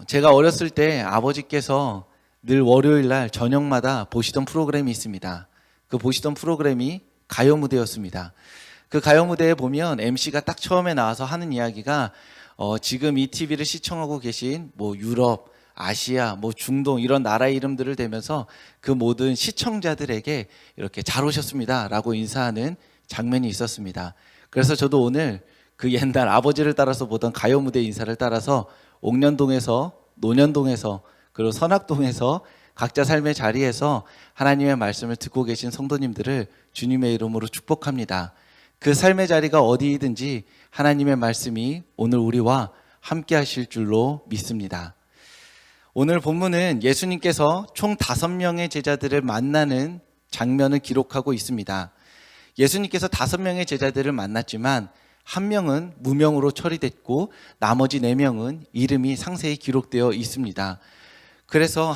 제가 어렸을 때 아버지께서 늘 월요일 날 저녁마다 보시던 프로그램이 있습니다. 그 보시던 프로그램이 가요 무대였습니다. 그 가요 무대에 보면 MC가 딱 처음에 나와서 하는 이야기가 지금 이 TV를 시청하고 계신 뭐 유럽, 아시아, 뭐 중동 이런 나라의 이름들을 대면서 그 모든 시청자들에게 이렇게 잘 오셨습니다 라고 인사하는 장면이 있었습니다. 그래서 저도 오늘 그 옛날 아버지를 따라서 보던 가요 무대 인사를 따라서 옥년동에서, 논현동에서, 그리고 선악동에서 각자 삶의 자리에서 하나님의 말씀을 듣고 계신 성도님들을 주님의 이름으로 축복합니다. 그 삶의 자리가 어디이든지 하나님의 말씀이 오늘 우리와 함께 하실 줄로 믿습니다. 오늘 본문은 예수님께서 총 5명의 제자들을 만나는 장면을 기록하고 있습니다. 예수님께서 5명의 제자들을 만났지만 한 명은 무명으로 처리됐고 나머지 4명은 이름이 상세히 기록되어 있습니다. 그래서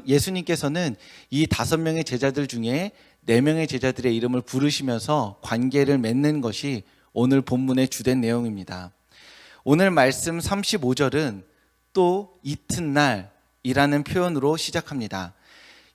예수님께서는 이 5명의 제자들 중에 4명의 제자들의 이름을 부르시면서 관계를 맺는 것이 오늘 본문의 주된 내용입니다. 오늘 말씀 35절은 또 이튿날이라는 표현으로 시작합니다.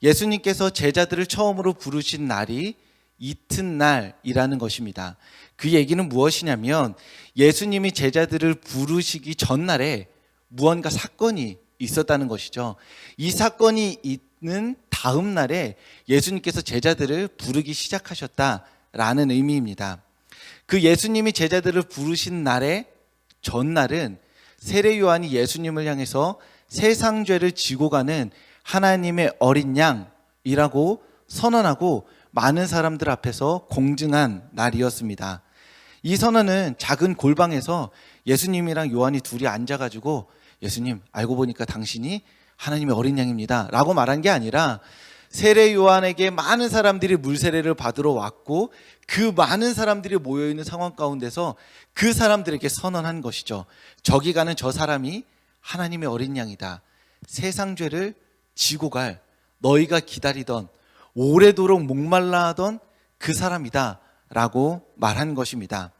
예수님께서 제자들을 처음으로 부르신 날이 이튿날이라는 것입니다. 그 얘기는 무엇이냐면 예수님이 제자들을 부르시기 전날에 무언가 사건이 있었다는 것이죠. 이 사건이 있는 다음 날에 예수님께서 제자들을 부르기 시작하셨다라는 의미입니다. 그 예수님이 제자들을 부르신 날의 전날은 세례 요한이 예수님을 향해서 세상 죄를 지고 가는 하나님의 어린 양이라고 선언하고 많은 사람들 앞에서 공증한 날이었습니다. 이 선언은 작은 골방에서 예수님이랑 요한이 둘이 앉아가지고 예수님, 알고 보니까 당신이 하나님의 어린 양입니다 라고 말한 게 아니라 세례 요한에게 많은 사람들이 물세례를 받으러 왔고 그 많은 사람들이 모여있는 상황 가운데서 그 사람들에게 선언한 것이죠. 저기 가는 저 사람이 하나님의 어린 양이다. 세상 죄를 지고 갈 너희가 기다리던 오래도록 목말라 하던 그 사람이다 라고 말한 것입니다.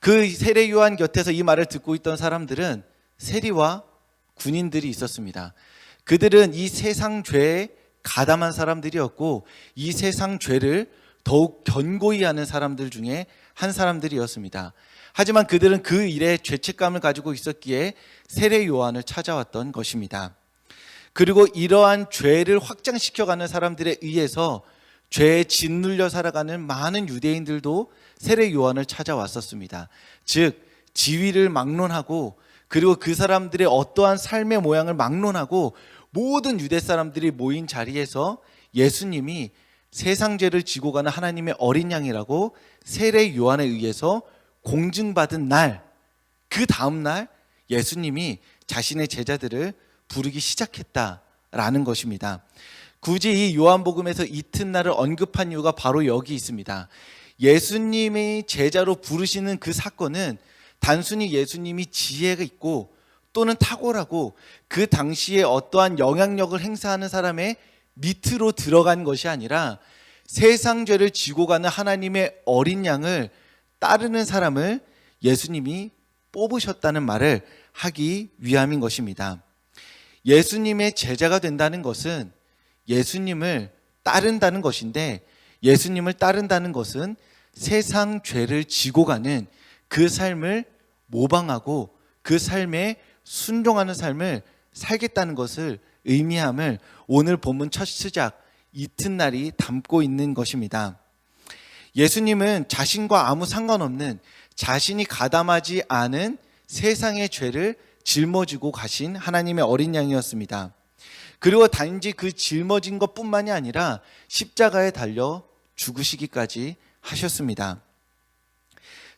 그 세례 요한 곁에서 이 말을 듣고 있던 사람들은 세리와 군인들이 있었습니다. 그들은 이 세상 죄에 가담한 사람들이었고 이 세상 죄를 더욱 견고히 하는 사람들 중에 한 사람들이었습니다. 하지만 그들은 그 일에 죄책감을 가지고 있었기에 세례 요한을 찾아왔던 것입니다. 그리고 이러한 죄를 확장시켜가는 사람들에 의해서 죄에 짓눌려 살아가는 많은 유대인들도 세례 요한을 찾아왔었습니다. 즉 지위를 막론하고 그리고 그 사람들의 어떠한 삶의 모양을 막론하고 모든 유대 사람들이 모인 자리에서 예수님이 세상 죄를 지고 가는 하나님의 어린 양이라고 세례 요한에 의해서 공증받은 날, 그 다음 날 예수님이 자신의 제자들을 부르기 시작했다라는 것입니다. 굳이 이 요한복음에서 이튿날을 언급한 이유가 바로 여기 있습니다. 예수님의 제자로 부르시는 그 사건은 단순히 예수님이 지혜가 있고 또는 탁월하고 그 당시에 어떠한 영향력을 행사하는 사람의 밑으로 들어간 것이 아니라 세상 죄를 지고 가는 하나님의 어린 양을 따르는 사람을 예수님이 뽑으셨다는 말을 하기 위함인 것입니다. 예수님의 제자가 된다는 것은 예수님을 따른다는 것인데 예수님을 따른다는 것은 세상 죄를 지고 가는 그 삶을 모방하고 그 삶에 순종하는 삶을 살겠다는 것을 의미함을 오늘 본문 첫 시작 이튿날이 담고 있는 것입니다. 예수님은 자신과 아무 상관없는 자신이 가담하지 않은 세상의 죄를 짊어지고 가신 하나님의 어린 양이었습니다. 그리고 단지 그 짊어진 것뿐만이 아니라 십자가에 달려 죽으시기까지 하셨습니다.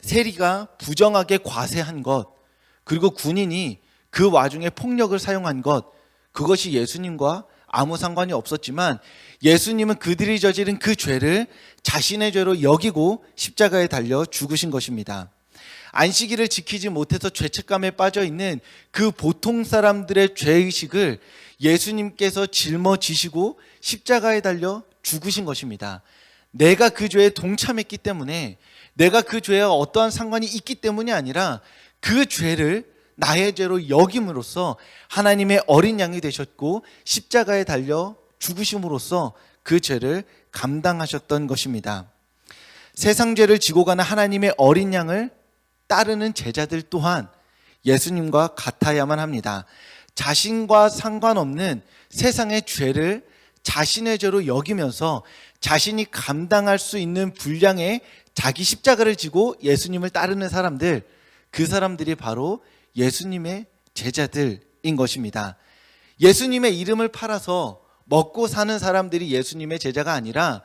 세리가 부정하게 과세한 것, 그리고 군인이 그 와중에 폭력을 사용한 것, 그것이 예수님과 아무 상관이 없었지만 예수님은 그들이 저지른 그 죄를 자신의 죄로 여기고 십자가에 달려 죽으신 것입니다. 안식일을 지키지 못해서 죄책감에 빠져 있는 그 보통 사람들의 죄의식을 예수님께서 짊어지시고 십자가에 달려 죽으신 것입니다. 내가 그 죄에 동참했기 때문에, 내가 그 죄와 어떠한 상관이 있기 때문이 아니라 그 죄를 나의 죄로 여김으로써 하나님의 어린 양이 되셨고 십자가에 달려 죽으심으로써 그 죄를 감당하셨던 것입니다. 세상 죄를 지고 가는 하나님의 어린 양을 따르는 제자들 또한 예수님과 같아야만 합니다. 자신과 상관없는 세상의 죄를 자신의 죄로 여기면서 자신이 감당할 수 있는 분량의 자기 십자가를 지고 예수님을 따르는 사람들, 그 사람들이 바로 예수님의 제자들인 것입니다. 예수님의 이름을 팔아서 먹고 사는 사람들이 예수님의 제자가 아니라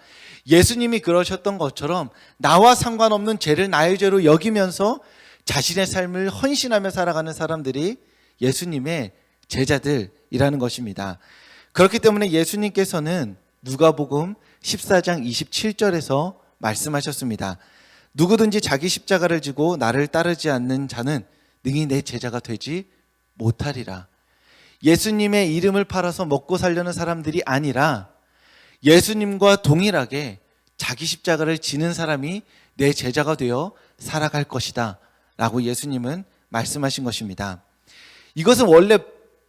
예수님이 그러셨던 것처럼 나와 상관없는 죄를 나의 죄로 여기면서 자신의 삶을 헌신하며 살아가는 사람들이 예수님의 제자들이라는 것입니다. 그렇기 때문에 예수님께서는 누가복음 14장 27절에서 말씀하셨습니다. 누구든지 자기 십자가를 지고 나를 따르지 않는 자는 능히 내 제자가 되지 못하리라. 예수님의 이름을 팔아서 먹고 살려는 사람들이 아니라 예수님과 동일하게 자기 십자가를 지는 사람이 내 제자가 되어 살아갈 것이다 라고 예수님은 말씀하신 것입니다. 이것은 원래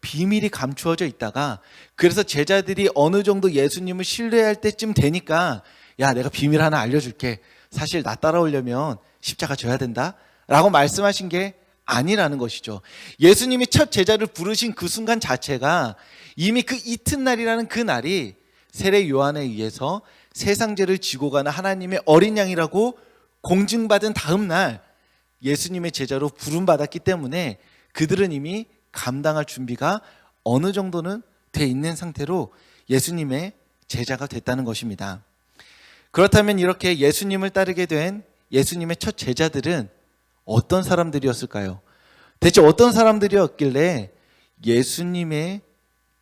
비밀이 감추어져 있다가 그래서 제자들이 어느 정도 예수님을 신뢰할 때쯤 되니까 야, 내가 비밀 하나 알려줄게. 사실 나 따라오려면 십자가 져야 된다 라고 말씀하신 게 아니라는 것이죠. 예수님이 첫 제자를 부르신 그 순간 자체가 이미 그 이튿날이라는 그 날이 세례 요한에 의해서 세상 죄를 지고 가는 하나님의 어린 양이라고 공증받은 다음 날 예수님의 제자로 부름받았기 때문에 그들은 이미 감당할 준비가 어느 정도는 돼 있는 상태로 예수님의 제자가 됐다는 것입니다. 그렇다면 이렇게 예수님을 따르게 된 예수님의 첫 제자들은 어떤 사람들이었을까요? 대체 어떤 사람들이었길래 예수님의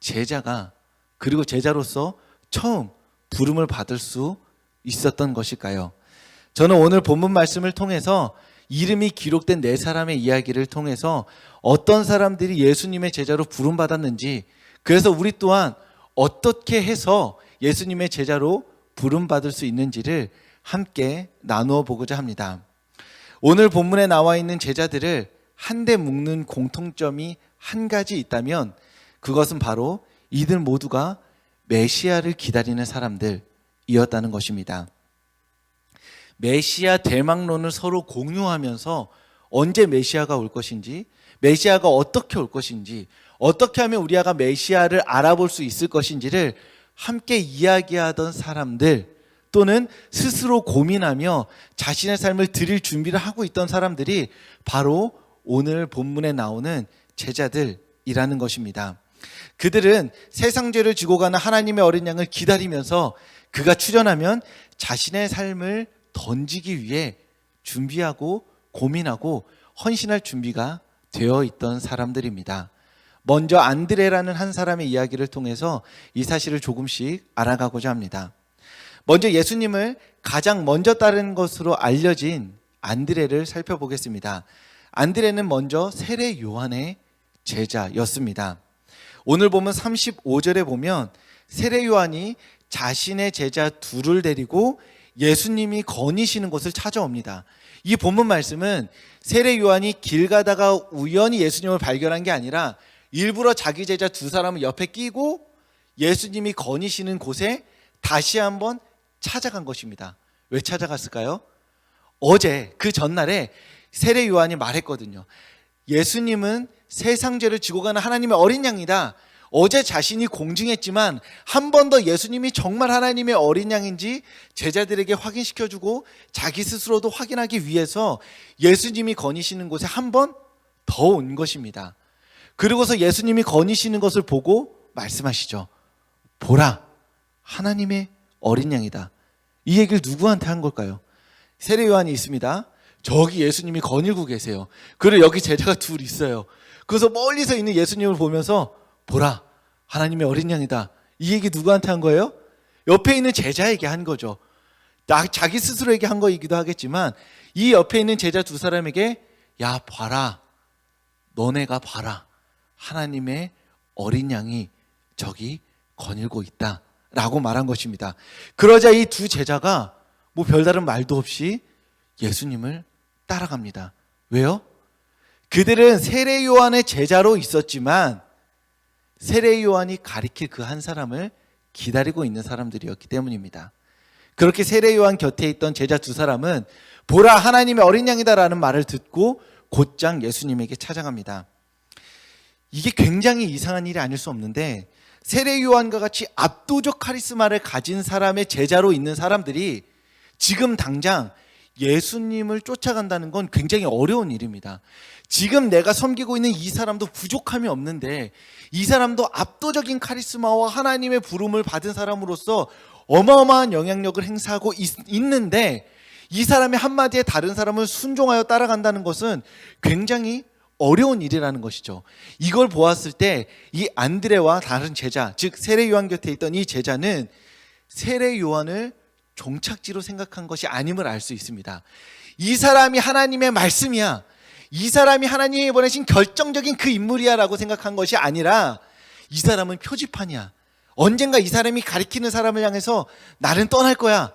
제자가 그리고 제자로서 처음 부름을 받을 수 있었던 것일까요? 저는 오늘 본문 말씀을 통해서 이름이 기록된 네 사람의 이야기를 통해서 어떤 사람들이 예수님의 제자로 부름받았는지, 그래서 우리 또한 어떻게 해서 예수님의 제자로 부름받을 수 있는지를 함께 나누어 보고자 합니다. 오늘 본문에 나와 있는 제자들을 한데 묶는 공통점이 한 가지 있다면 그것은 바로 이들 모두가 메시아를 기다리는 사람들이었다는 것입니다. 메시아 대망론을 서로 공유하면서 언제 메시아가 올 것인지, 메시아가 어떻게 올 것인지, 어떻게 하면 우리가 메시아를 알아볼 수 있을 것인지를 함께 이야기하던 사람들, 또는 스스로 고민하며 자신의 삶을 드릴 준비를 하고 있던 사람들이 바로 오늘 본문에 나오는 제자들이라는 것입니다. 그들은 세상 죄를 지고 가는 하나님의 어린 양을 기다리면서 그가 출현하면 자신의 삶을 던지기 위해 준비하고 고민하고 헌신할 준비가 되어 있던 사람들입니다. 먼저 안드레라는 한 사람의 이야기를 통해서 이 사실을 조금씩 알아가고자 합니다. 먼저 예수님을 가장 먼저 따르는 것으로 알려진 안드레를 살펴보겠습니다. 안드레는 먼저 세례 요한의 제자였습니다. 오늘 보면 35절에 보면 세례 요한이 자신의 제자 둘을 데리고 예수님이 거니시는 곳을 찾아옵니다. 이 본문 말씀은 세례 요한이 길 가다가 우연히 예수님을 발견한 게 아니라 일부러 자기 제자 두 사람을 옆에 끼고 예수님이 거니시는 곳에 다시 한번 찾아간 것입니다. 왜 찾아갔을까요? 어제 그 전날에 세례 요한이 말했거든요. 예수님은 세상 죄를 지고 가는 하나님의 어린 양이다. 어제 자신이 공증했지만 한 번 더 예수님이 정말 하나님의 어린 양인지 제자들에게 확인시켜주고 자기 스스로도 확인하기 위해서 예수님이 거니시는 곳에 한 번 더 온 것입니다. 그리고서 예수님이 거니시는 것을 보고 말씀하시죠. 보라, 하나님의 어린 양이다. 이 얘기를 누구한테 한 걸까요? 세례 요한이 있습니다. 저기 예수님이 거닐고 계세요. 그리고 여기 제자가 둘 있어요. 그래서 멀리서 있는 예수님을 보면서 보라, 하나님의 어린 양이다. 이 얘기 누구한테 한 거예요? 옆에 있는 제자에게 한 거죠. 자기 스스로에게 한 거이기도 하겠지만 이 옆에 있는 제자 두 사람에게 야, 봐라, 너네가 봐라, 하나님의 어린 양이 저기 거닐고 있다 라고 말한 것입니다. 그러자 이 두 제자가 뭐 별다른 말도 없이 예수님을 따라갑니다. 왜요? 그들은 세례 요한의 제자로 있었지만 세례 요한이 가리킬 그 한 사람을 기다리고 있는 사람들이었기 때문입니다. 그렇게 세례 요한 곁에 있던 제자 두 사람은 보라, 하나님의 어린 양이다라는 말을 듣고 곧장 예수님에게 찾아갑니다. 이게 굉장히 이상한 일이 아닐 수 없는데, 세례 요한과 같이 압도적 카리스마를 가진 사람의 제자로 있는 사람들이 지금 당장 예수님을 쫓아간다는 건 굉장히 어려운 일입니다. 지금 내가 섬기고 있는 이 사람도 부족함이 없는데, 이 사람도 압도적인 카리스마와 하나님의 부름을 받은 사람으로서 어마어마한 영향력을 행사하고 있는데, 이 사람의 한마디에 다른 사람을 순종하여 따라간다는 것은 굉장히 어려운 일이라는 것이죠. 이걸 보았을 때 이 안드레와 다른 제자, 즉 세례 요한 곁에 있던 이 제자는 세례 요한을 종착지로 생각한 것이 아님을 알 수 있습니다. 이 사람이 하나님의 말씀이야, 이 사람이 하나님이 보내신 결정적인 그 인물이야 라고 생각한 것이 아니라, 이 사람은 표지판이야, 언젠가 이 사람이 가리키는 사람을 향해서 나는 떠날 거야,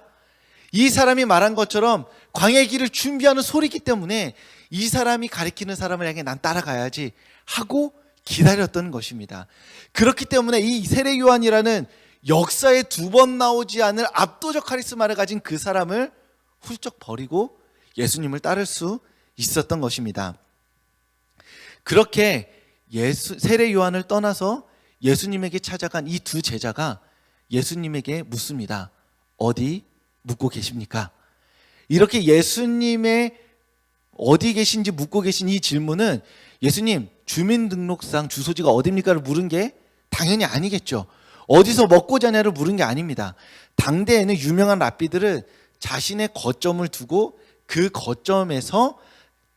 이 사람이 말한 것처럼 광야의 길을 준비하는 소리이기 때문에 이 사람이 가리키는 사람을 향해 난 따라가야지 하고 기다렸던 것입니다. 그렇기 때문에 이 세례 요한이라는 역사에 두 번 나오지 않을 압도적 카리스마를 가진 그 사람을 훌쩍 버리고 예수님을 따를 수 있었던 것입니다. 그렇게 세례 요한을 떠나서 예수님에게 찾아간 이 두 제자가 예수님에게 묻습니다. 어디 묻고 계십니까? 이렇게 예수님의 어디 계신지 묻고 계신 이 질문은 예수님 주민등록상 주소지가 어디입니까를 물은 게 당연히 아니겠죠. 어디서 먹고 자냐를 물은 게 아닙니다. 당대에는 유명한 랍비들은 자신의 거점을 두고 그 거점에서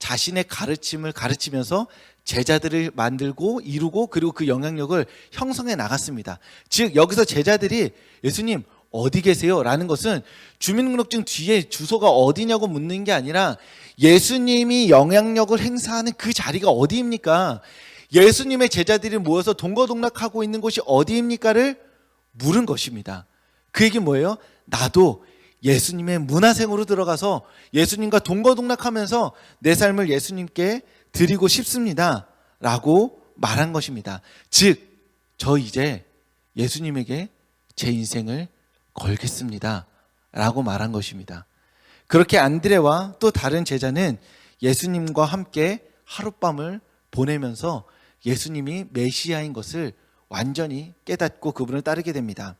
자신의 가르침을 가르치면서 제자들을 만들고 이루고 그리고 그 영향력을 형성해 나갔습니다. 즉 여기서 제자들이 예수님 어디 계세요? 라는 것은 주민등록증 뒤에 주소가 어디냐고 묻는 게 아니라 예수님이 영향력을 행사하는 그 자리가 어디입니까? 예수님의 제자들이 모여서 동거동락하고 있는 곳이 어디입니까를 물은 것입니다. 그 얘기 뭐예요? 나도 예수님의 문화생으로 들어가서 예수님과 동거동락하면서 내 삶을 예수님께 드리고 싶습니다 라고 말한 것입니다. 즉 저 이제 예수님에게 제 인생을 걸겠습니다 라고 말한 것입니다. 그렇게 안드레와 또 다른 제자는 예수님과 함께 하룻밤을 보내면서 예수님이 메시아인 것을 완전히 깨닫고 그분을 따르게 됩니다.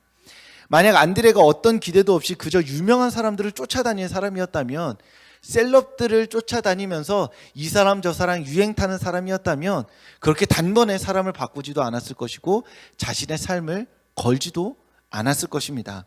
만약 안드레가 어떤 기대도 없이 그저 유명한 사람들을 쫓아다니는 사람이었다면, 셀럽들을 쫓아다니면서 이 사람 저 사람 유행 타는 사람이었다면 그렇게 단번에 사람을 바꾸지도 않았을 것이고 자신의 삶을 걸지도 않았을 것입니다.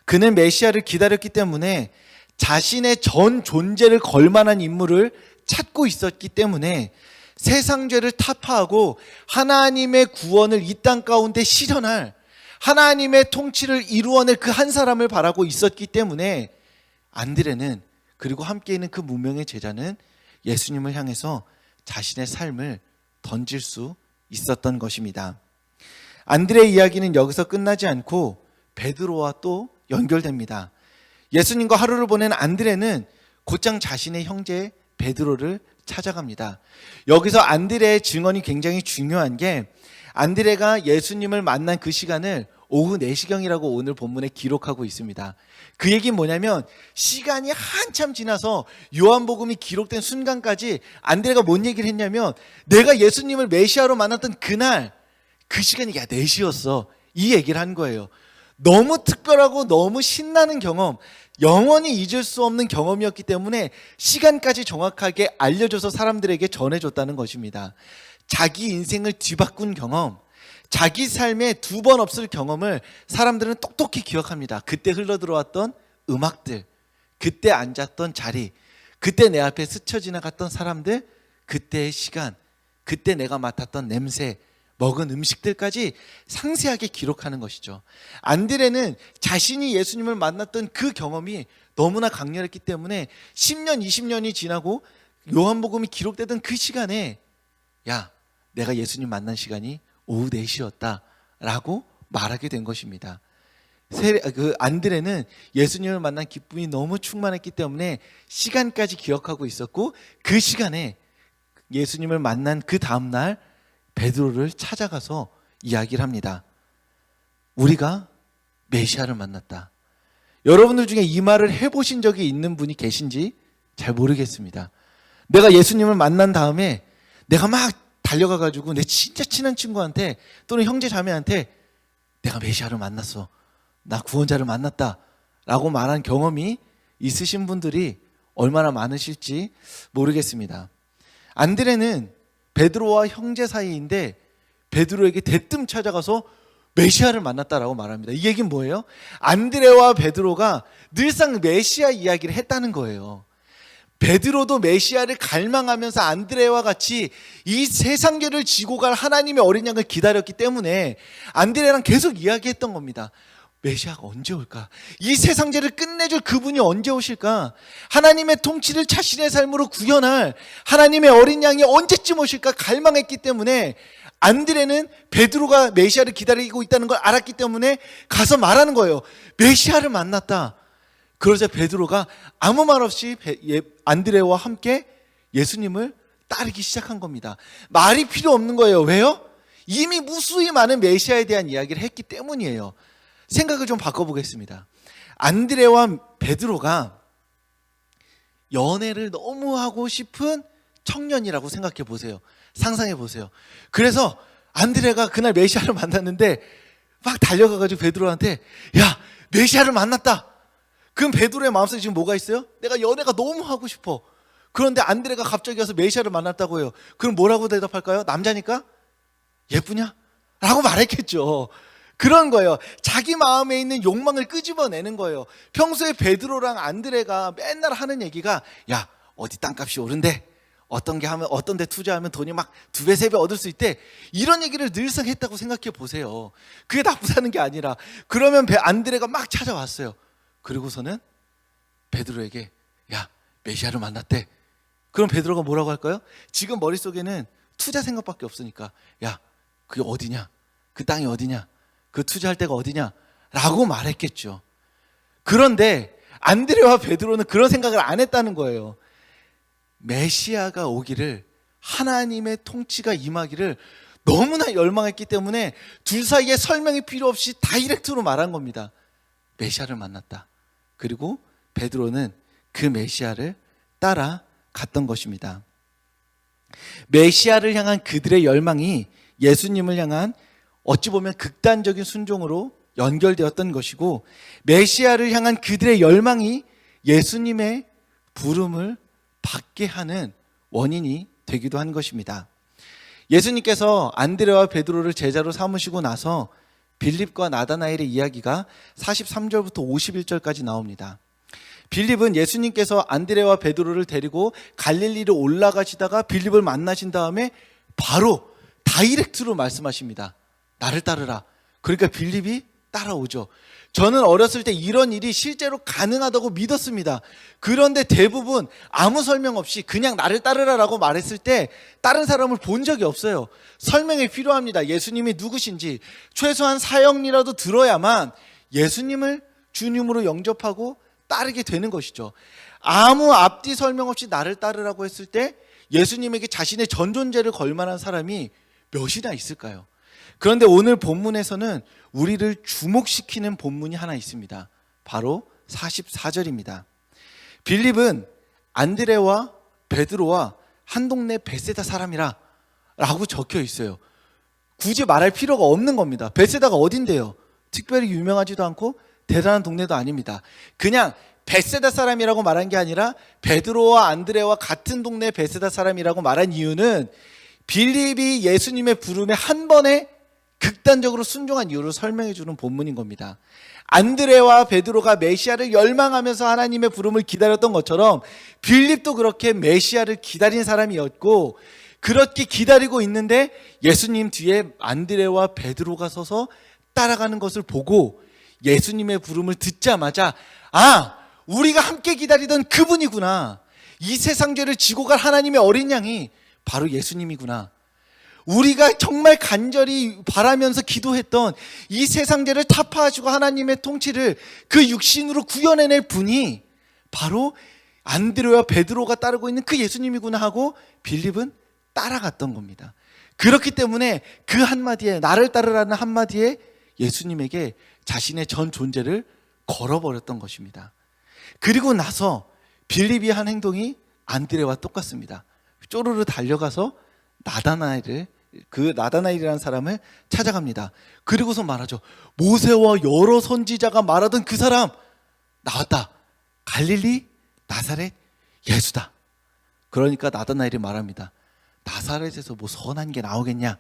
그는 메시아를 기다렸기 때문에 자신의 전 존재를 걸 만한 인물을 찾고 있었기 때문에 세상 죄를 타파하고 하나님의 구원을 이 땅 가운데 실현할, 하나님의 통치를 이루어낼 그 한 사람을 바라고 있었기 때문에 안드레는, 그리고 함께 있는 그 무명의 제자는 예수님을 향해서 자신의 삶을 던질 수 있었던 것입니다. 안드레의 이야기는 여기서 끝나지 않고 베드로와 또 연결됩니다. 예수님과 하루를 보낸 안드레는 곧장 자신의 형제 베드로를 찾아갑니다. 여기서 안드레의 증언이 굉장히 중요한 게, 안드레가 예수님을 만난 그 시간을 오후 4시경이라고 오늘 본문에 기록하고 있습니다. 그 얘기는 뭐냐면 시간이 한참 지나서 요한복음이 기록된 순간까지 안드레가 뭔 얘기를 했냐면, 내가 예수님을 메시아로 만났던 그날 그 시간이 4시였어 이 얘기를 한 거예요. 너무 특별하고 너무 신나는 경험, 영원히 잊을 수 없는 경험이었기 때문에 시간까지 정확하게 알려줘서 사람들에게 전해줬다는 것입니다. 자기 인생을 뒤바꾼 경험, 자기 삶에 2번 없을 경험을 사람들은 똑똑히 기억합니다. 그때 흘러들어왔던 음악들, 그때 앉았던 자리, 그때 내 앞에 스쳐 지나갔던 사람들, 그때의 시간, 그때 내가 맡았던 냄새, 먹은 음식들까지 상세하게 기록하는 것이죠. 안드레는 자신이 예수님을 만났던 그 경험이 너무나 강렬했기 때문에 10년, 20년이 지나고 요한복음이 기록되던 그 시간에, 야, 내가 예수님 만난 시간이 오후 4시였다 라고 말하게 된 것입니다. 안드레는 예수님을 만난 기쁨이 너무 충만했기 때문에 시간까지 기억하고 있었고, 그 시간에 예수님을 만난 그 다음날 베드로를 찾아가서 이야기를 합니다. 우리가 메시아를 만났다. 여러분들 중에 이 말을 해보신 적이 있는 분이 계신지 잘 모르겠습니다. 내가 예수님을 만난 다음에 내가 막 달려가가지고 내 진짜 친한 친구한테 또는 형제 자매한테 내가 메시아를 만났어, 나 구원자를 만났다 라고 말한 경험이 있으신 분들이 얼마나 많으실지 모르겠습니다. 안드레는 베드로와 형제 사이인데 베드로에게 대뜸 찾아가서 메시아를 만났다라고 말합니다. 이 얘기는 뭐예요? 안드레와 베드로가 늘상 메시아 이야기를 했다는 거예요. 베드로도 메시아를 갈망하면서 안드레와 같이 이 세상죄를 지고 갈 하나님의 어린 양을 기다렸기 때문에 안드레랑 계속 이야기했던 겁니다. 메시아가 언제 올까? 이 세상죄를 끝내줄 그분이 언제 오실까? 하나님의 통치를 자신의 삶으로 구현할 하나님의 어린 양이 언제쯤 오실까 갈망했기 때문에 안드레는 베드로가 메시아를 기다리고 있다는 걸 알았기 때문에 가서 말하는 거예요. 메시아를 만났다. 그러자 베드로가 아무 말 없이 안드레와 함께 예수님을 따르기 시작한 겁니다. 말이 필요 없는 거예요. 왜요? 이미 무수히 많은 메시아에 대한 이야기를 했기 때문이에요. 생각을 좀 바꿔보겠습니다. 안드레와 베드로가 연애를 너무 하고 싶은 청년이라고 생각해 보세요. 상상해 보세요. 그래서 안드레가 그날 메시아를 만났는데 막 달려가가지고 베드로한테 야, 메시아를 만났다. 그럼 베드로의 마음속에 지금 뭐가 있어요? 내가 연애가 너무 하고 싶어. 그런데 안드레가 갑자기 와서 메시아를 만났다고 해요. 그럼 뭐라고 대답할까요? 남자니까? 예쁘냐? 라고 말했겠죠. 그런 거예요. 자기 마음에 있는 욕망을 끄집어내는 거예요. 평소에 베드로랑 안드레가 맨날 하는 얘기가 야, 어디 땅값이 오른대. 어떤 데 투자하면 돈이 막 2배, 3배 얻을 수 있대. 이런 얘기를 늘상 했다고 생각해 보세요. 그게 나쁘다는 게 아니라. 그러면 안드레가 막 찾아왔어요. 그리고서는 베드로에게 야, 메시아를 만났대. 그럼 베드로가 뭐라고 할까요? 지금 머릿속에는 투자 생각밖에 없으니까 야, 그게 어디냐? 그 땅이 어디냐? 그 투자할 데가 어디냐? 라고 말했겠죠. 그런데 안드레와 베드로는 그런 생각을 안 했다는 거예요. 메시아가 오기를, 하나님의 통치가 임하기를 너무나 열망했기 때문에 둘 사이에 설명이 필요 없이 다이렉트로 말한 겁니다. 메시아를 만났다. 그리고 베드로는 그 메시아를 따라갔던 것입니다. 메시아를 향한 그들의 열망이 예수님을 향한 어찌 보면 극단적인 순종으로 연결되었던 것이고, 메시아를 향한 그들의 열망이 예수님의 부름을 받게 하는 원인이 되기도 한 것입니다. 예수님께서 안드레와 베드로를 제자로 삼으시고 나서 빌립과 나다나엘의 이야기가 43절부터 51절까지 나옵니다. 빌립은 예수님께서 안드레와 베드로를 데리고 갈릴리로 올라가시다가 빌립을 만나신 다음에 바로 다이렉트로 말씀하십니다. 나를 따르라. 그러니까 빌립이 따라오죠. 저는 어렸을 때 이런 일이 실제로 가능하다고 믿었습니다. 그런데 대부분 아무 설명 없이 그냥 나를 따르라라고 말했을 때 다른 사람을 본 적이 없어요. 설명이 필요합니다. 예수님이 누구신지 최소한 사형이라도 들어야만 예수님을 주님으로 영접하고 따르게 되는 것이죠. 아무 앞뒤 설명 없이 나를 따르라고 했을 때 예수님에게 자신의 전 존재를 걸 만한 사람이 몇이나 있을까요? 그런데 오늘 본문에서는 우리를 주목시키는 본문이 하나 있습니다. 바로 44절입니다. 빌립은 안드레와 베드로와 한 동네 베세다 사람이라 라고 적혀 있어요. 굳이 말할 필요가 없는 겁니다. 베세다가 어딘데요? 특별히 유명하지도 않고 대단한 동네도 아닙니다. 그냥 베세다 사람이라고 말한 게 아니라 베드로와 안드레와 같은 동네 베세다 사람이라고 말한 이유는 빌립이 예수님의 부름에 한 번에 극단적으로 순종한 이유를 설명해 주는 본문인 겁니다. 안드레와 베드로가 메시아를 열망하면서 하나님의 부름을 기다렸던 것처럼 빌립도 그렇게 메시아를 기다린 사람이었고, 그렇게 기다리고 있는데 예수님 뒤에 안드레와 베드로가 서서 따라가는 것을 보고 예수님의 부름을 듣자마자 우리가 함께 기다리던 그분이구나. 이 세상 죄를 지고 갈 하나님의 어린 양이 바로 예수님이구나. 우리가 정말 간절히 바라면서 기도했던 이 세상 죄를 타파하시고 하나님의 통치를 그 육신으로 구현해낼 분이 바로 안드레와 베드로가 따르고 있는 그 예수님이구나 하고 빌립은 따라갔던 겁니다. 그렇기 때문에 그 한마디에, 나를 따르라는 한마디에 예수님에게 자신의 전 존재를 걸어버렸던 것입니다. 그리고 나서 빌립이 한 행동이 안드레와 똑같습니다. 쪼르르 달려가서 나다나엘이라는 사람을 찾아갑니다. 그리고서 말하죠. 모세와 여러 선지자가 말하던 그 사람 나왔다. 갈릴리 나사렛 예수다. 그러니까 나다나엘이 말합니다. 나사렛에서 뭐 선한 게 나오겠냐?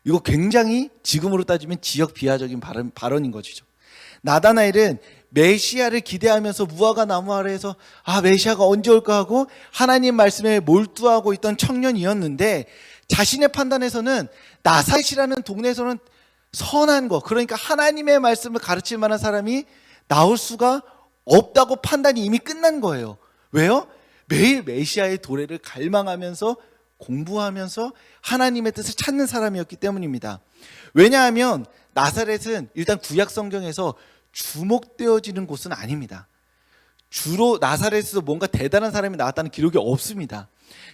이거 굉장히 지금으로 따지면 지역 비하적인 발언인 것이죠. 나다나엘은 메시아를 기대하면서 무화과 나무 아래에서 메시아가 언제 올까 하고 하나님 말씀에 몰두하고 있던 청년이었는데, 자신의 판단에서는 나사렛이라는 동네에서는 선한 거, 그러니까 하나님의 말씀을 가르칠 만한 사람이 나올 수가 없다고 판단이 이미 끝난 거예요. 왜요? 매일 메시아의 도래를 갈망하면서 공부하면서 하나님의 뜻을 찾는 사람이었기 때문입니다. 왜냐하면 나사렛은 일단 구약 성경에서 주목되어지는 곳은 아닙니다. 주로 나사렛에서 뭔가 대단한 사람이 나왔다는 기록이 없습니다.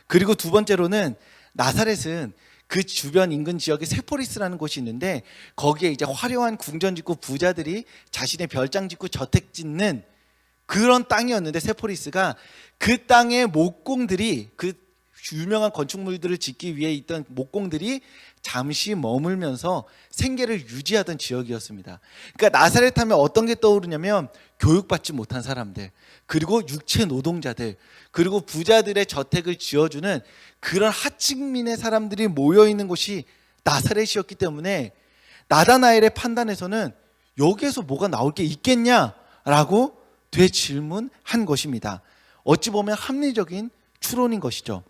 그리고 두 번째로는 나사렛은 그 주변 인근 지역에 세포리스라는 곳이 있는데, 거기에 이제 화려한 궁전 짓고 부자들이 자신의 별장 짓고 저택 짓는 그런 땅이었는데, 세포리스가 그 땅의 목공들이, 그 유명한 건축물들을 짓기 위해 있던 목공들이 잠시 머물면서 생계를 유지하던 지역이었습니다. 그러니까 나사렛 하면 어떤 게 떠오르냐면 교육받지 못한 사람들, 그리고 육체 노동자들, 그리고 부자들의 저택을 지어주는 그런 하층민의 사람들이 모여있는 곳이 나사렛이었기 때문에 나다나엘의 판단에서는 여기에서 뭐가 나올 게 있겠냐라고 되질문한 것입니다. 어찌 보면 합리적인 추론인 것이죠.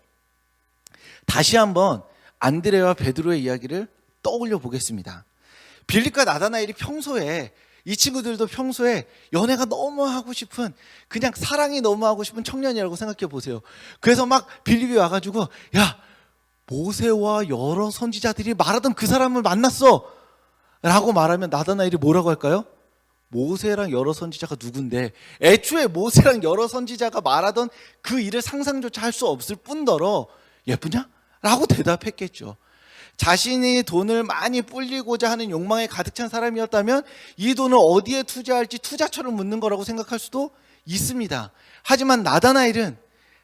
다시 한번 안드레와 베드로의 이야기를 떠올려 보겠습니다. 빌립과 나다나엘이 평소에, 이 친구들도 평소에 연애가 너무 하고 싶은, 그냥 사랑이 너무 하고 싶은 청년이라고 생각해 보세요. 그래서 막 빌립이 와가지고 모세와 여러 선지자들이 말하던 그 사람을 만났어 라고 말하면 나다나엘이 뭐라고 할까요? 모세랑 여러 선지자가 누군데, 애초에 모세랑 여러 선지자가 말하던 그 일을 상상조차 할 수 없을 뿐더러 예쁘냐? 라고 대답했겠죠. 자신이 돈을 많이 불리고자 하는 욕망에 가득 찬 사람이었다면 이 돈을 어디에 투자할지 투자처럼 묻는 거라고 생각할 수도 있습니다. 하지만 나다나엘은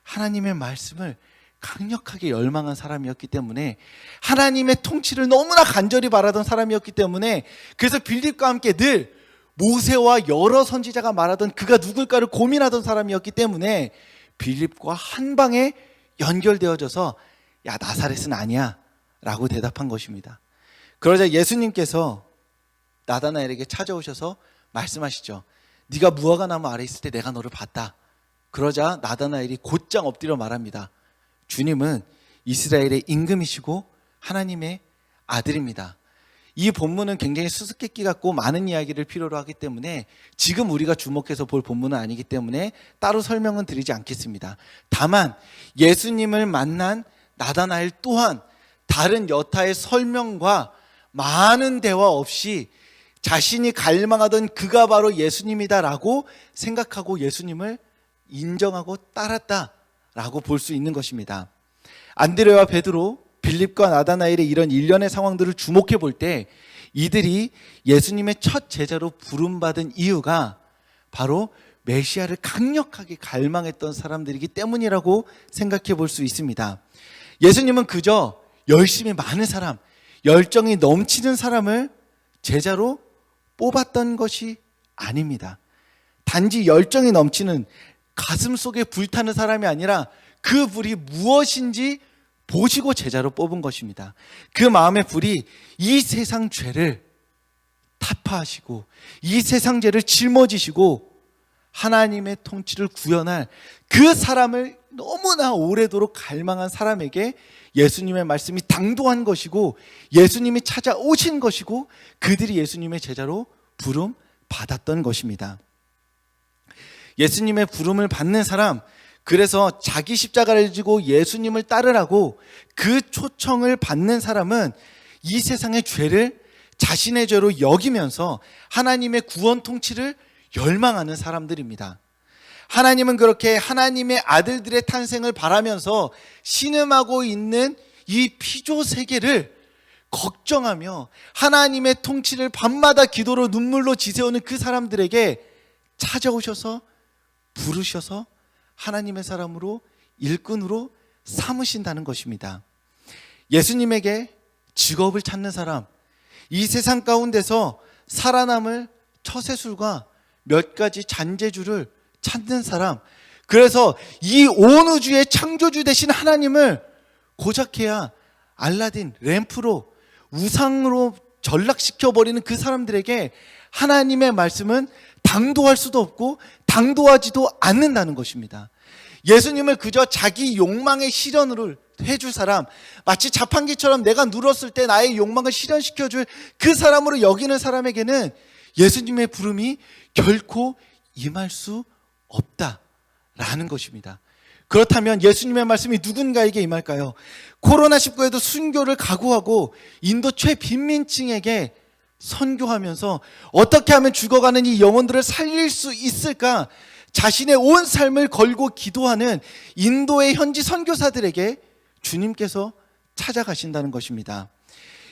하나님의 말씀을 강력하게 열망한 사람이었기 때문에, 하나님의 통치를 너무나 간절히 바라던 사람이었기 때문에, 그래서 빌립과 함께 늘 모세와 여러 선지자가 말하던 그가 누굴까를 고민하던 사람이었기 때문에 빌립과 한 방에 연결되어져서 나사렛은 아니야 라고 대답한 것입니다. 그러자 예수님께서 나다나엘에게 찾아오셔서 말씀하시죠. 네가 무화과 나무 아래 있을 때 내가 너를 봤다. 그러자 나다나엘이 곧장 엎드려 말합니다. 주님은 이스라엘의 임금이시고 하나님의 아들입니다. 이 본문은 굉장히 수수께끼 같고 많은 이야기를 필요로 하기 때문에 지금 우리가 주목해서 볼 본문은 아니기 때문에 따로 설명은 드리지 않겠습니다. 다만 예수님을 만난 나다나엘 또한 다른 여타의 설명과 많은 대화 없이 자신이 갈망하던 그가 바로 예수님이다라고 생각하고 예수님을 인정하고 따랐다라고 볼 수 있는 것입니다. 안드레와 베드로, 빌립과 나다나엘의 이런 일련의 상황들을 주목해 볼 때 이들이 예수님의 첫 제자로 부름받은 이유가 바로 메시아를 강력하게 갈망했던 사람들이기 때문이라고 생각해 볼 수 있습니다. 예수님은 그저 열심히 많은 사람, 열정이 넘치는 사람을 제자로 뽑았던 것이 아닙니다. 단지 열정이 넘치는, 가슴 속에 불타는 사람이 아니라 그 불이 무엇인지 보시고 제자로 뽑은 것입니다. 그 마음의 불이 이 세상 죄를 타파하시고 이 세상 죄를 짊어지시고 하나님의 통치를 구현할 그 사람을 너무나 오래도록 갈망한 사람에게 예수님의 말씀이 당도한 것이고 예수님이 찾아오신 것이고 그들이 예수님의 제자로 부름 받았던 것입니다. 예수님의 부름을 받는 사람, 그래서 자기 십자가를 지고 예수님을 따르라고 그 초청을 받는 사람은 이 세상의 죄를 자신의 죄로 여기면서 하나님의 구원 통치를 열망하는 사람들입니다. 하나님은 그렇게 하나님의 아들들의 탄생을 바라면서 신음하고 있는 이 피조 세계를 걱정하며 하나님의 통치를 밤마다 기도로 눈물로 지새우는 그 사람들에게 찾아오셔서 부르셔서 하나님의 사람으로 일꾼으로 삼으신다는 것입니다. 예수님에게 직업을 찾는 사람, 이 세상 가운데서 살아남을 처세술과 몇 가지 잔재주를 찾는 사람, 그래서 이 온 우주의 창조주 되신 하나님을 고작해야 알라딘, 램프로, 우상으로 전락시켜버리는 그 사람들에게 하나님의 말씀은 당도할 수도 없고 당도하지도 않는다는 것입니다. 예수님을 그저 자기 욕망의 실현을 해줄 사람, 마치 자판기처럼 내가 눌렀을 때 나의 욕망을 실현시켜줄 그 사람으로 여기는 사람에게는 예수님의 부름이 결코 임할 수 없다라는 것입니다. 그렇다면 예수님의 말씀이 누군가에게 임할까요? 코로나19에도 순교를 각오하고 인도 최빈민층에게 선교하면서 어떻게 하면 죽어가는 이 영혼들을 살릴 수 있을까? 자신의 온 삶을 걸고 기도하는 인도의 현지 선교사들에게 주님께서 찾아가신다는 것입니다.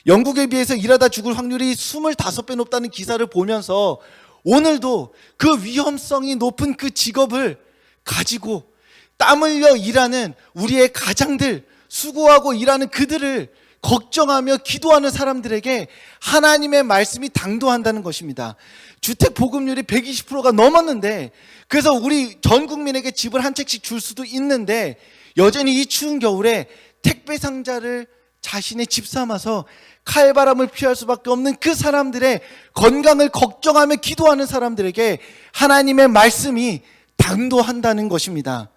영국에 비해서 일하다 죽을 확률이 25배 높다는 기사를 보면서 오늘도 그 위험성이 높은 그 직업을 가지고 땀 흘려 일하는 우리의 가장들, 수고하고 일하는 그들을 걱정하며 기도하는 사람들에게 하나님의 말씀이 당도한다는 것입니다. 주택 보급률이 120%가 넘었는데, 그래서 우리 전 국민에게 집을 한 채씩 줄 수도 있는데 여전히 이 추운 겨울에 택배 상자를 자신의 집 삼아서 칼바람을 피할 수밖에 없는 그 사람들의 건강을 걱정하며 기도하는 사람들에게 하나님의 말씀이 당도한다는 것입니다.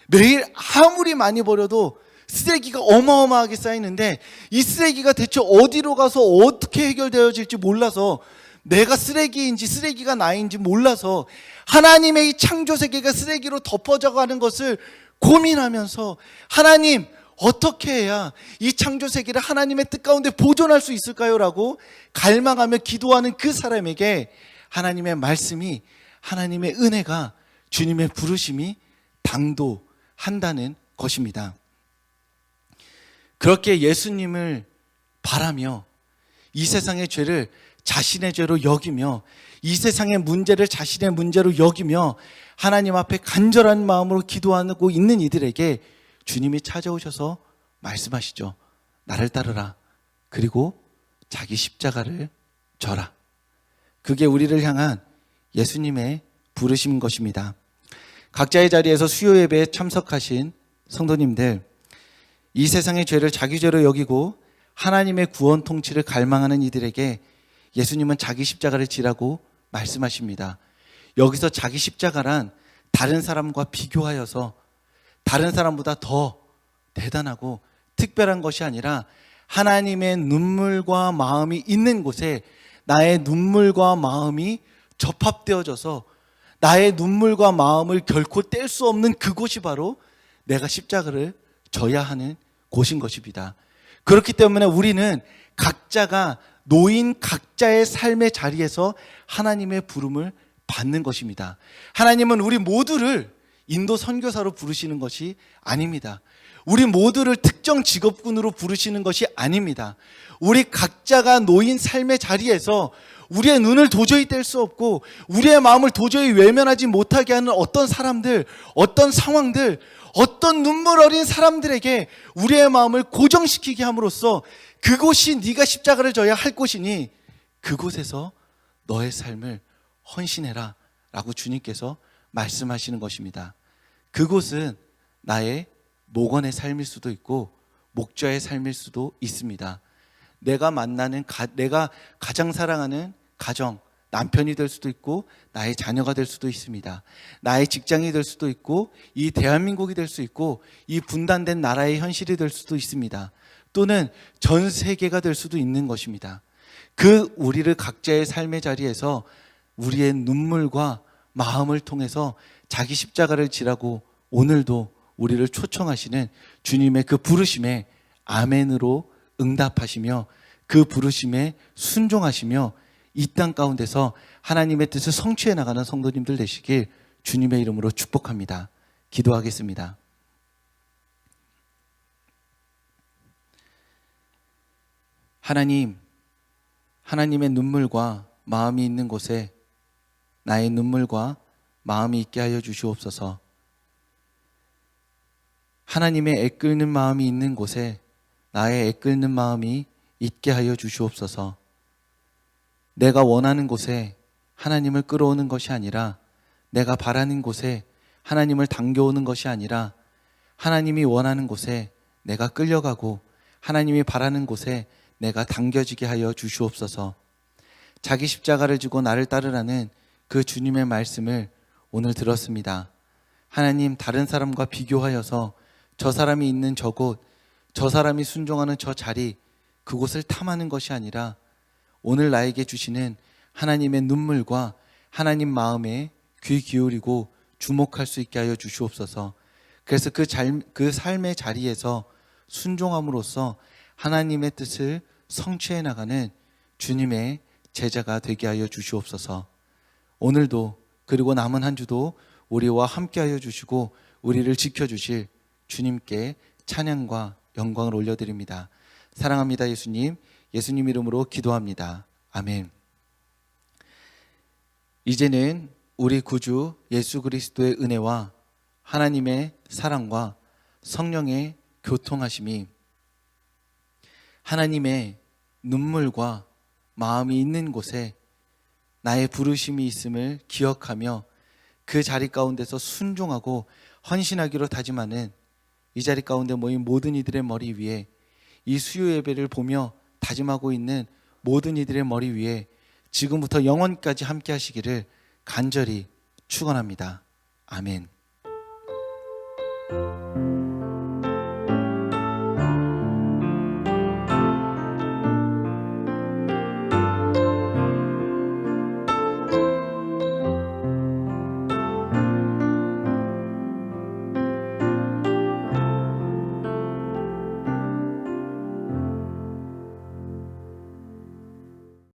매일 아무리 많이 버려도 쓰레기가 어마어마하게 쌓이는데 이 쓰레기가 대체 어디로 가서 어떻게 해결되어질지 몰라서, 내가 쓰레기인지 쓰레기가 나인지 몰라서 하나님의 이 창조세계가 쓰레기로 덮어져가는 것을 고민하면서 하나님, 어떻게 해야 이 창조세계를 하나님의 뜻 가운데 보존할 수 있을까요? 라고 갈망하며 기도하는 그 사람에게 하나님의 말씀이, 하나님의 은혜가, 주님의 부르심이 당도한다는 것입니다. 그렇게 예수님을 바라며 이 세상의 죄를 자신의 죄로 여기며 이 세상의 문제를 자신의 문제로 여기며 하나님 앞에 간절한 마음으로 기도하고 있는 이들에게 주님이 찾아오셔서 말씀하시죠. 나를 따르라. 그리고 자기 십자가를 져라. 그게 우리를 향한 예수님의 부르심인 것입니다. 각자의 자리에서 수요 예배에 참석하신 성도님들, 이 세상의 죄를 자기 죄로 여기고 하나님의 구원 통치를 갈망하는 이들에게 예수님은 자기 십자가를 지라고 말씀하십니다. 여기서 자기 십자가란 다른 사람과 비교하여서 다른 사람보다 더 대단하고 특별한 것이 아니라 하나님의 눈물과 마음이 있는 곳에 나의 눈물과 마음이 접합되어져서 나의 눈물과 마음을 결코 뗄 수 없는 그곳이 바로 내가 십자가를 져야 하는 곳인 것입니다. 그렇기 때문에 우리는 각자가 놓인 각자의 삶의 자리에서 하나님의 부름을 받는 것입니다. 하나님은 우리 모두를 인도 선교사로 부르시는 것이 아닙니다. 우리 모두를 특정 직업군으로 부르시는 것이 아닙니다. 우리 각자가 놓인 삶의 자리에서 우리의 눈을 도저히 뗄 수 없고 우리의 마음을 도저히 외면하지 못하게 하는 어떤 사람들, 어떤 상황들, 어떤 눈물 어린 사람들에게 우리의 마음을 고정시키게 함으로써 그곳이 네가 십자가를 져야 할 곳이니 그곳에서 너의 삶을 헌신해라 라고 주님께서 말씀하시는 것입니다. 그곳은 나의 목원의 삶일 수도 있고 목자의 삶일 수도 있습니다. 내가 만나는 내가 가장 사랑하는 가정, 남편이 될 수도 있고 나의 자녀가 될 수도 있습니다. 나의 직장이 될 수도 있고 이 대한민국이 될 수 있고 이 분단된 나라의 현실이 될 수도 있습니다. 또는 전 세계가 될 수도 있는 것입니다. 그 우리를 각자의 삶의 자리에서 우리의 눈물과 마음을 통해서 자기 십자가를 지라고 오늘도 우리를 초청하시는 주님의 그 부르심에 아멘으로 응답하시며 그 부르심에 순종하시며 이 땅 가운데서 하나님의 뜻을 성취해 나가는 성도님들 되시길 주님의 이름으로 축복합니다. 기도하겠습니다. 하나님, 하나님의 눈물과 마음이 있는 곳에 나의 눈물과 마음이 있게 하여 주시옵소서. 하나님의 애끓는 마음이 있는 곳에 나의 애끓는 마음이 있게 하여 주시옵소서. 내가 원하는 곳에 하나님을 끌어오는 것이 아니라, 내가 바라는 곳에 하나님을 당겨오는 것이 아니라, 하나님이 원하는 곳에 내가 끌려가고 하나님이 바라는 곳에 내가 당겨지게 하여 주시옵소서. 자기 십자가를 지고 나를 따르라는 그 주님의 말씀을 오늘 들었습니다. 하나님, 다른 사람과 비교하여서 저 사람이 있는 저곳, 저 사람이 순종하는 저 자리, 그곳을 탐하는 것이 아니라 오늘 나에게 주시는 하나님의 눈물과 하나님 마음에 귀 기울이고 주목할 수 있게 하여 주시옵소서. 그래서 그 삶의 자리에서 순종함으로써 하나님의 뜻을 성취해 나가는 주님의 제자가 되게 하여 주시옵소서. 오늘도 그리고 남은 한 주도 우리와 함께 하여 주시고 우리를 지켜주실 주님께 찬양과 영광을 올려드립니다. 사랑합니다, 예수님. 예수님 이름으로 기도합니다. 아멘. 이제는 우리 구주 예수 그리스도의 은혜와 하나님의 사랑과 성령의 교통하심이 하나님의 눈물과 마음이 있는 곳에 나의 부르심이 있음을 기억하며 그 자리 가운데서 순종하고 헌신하기로 다짐하는 이 자리 가운데 모인 모든 이들의 머리 위에, 이 수요 예배를 보며 다짐하고 있는 모든 이들의 머리 위에 지금부터 영원까지 함께 하시기를 간절히 축원합니다. 아멘.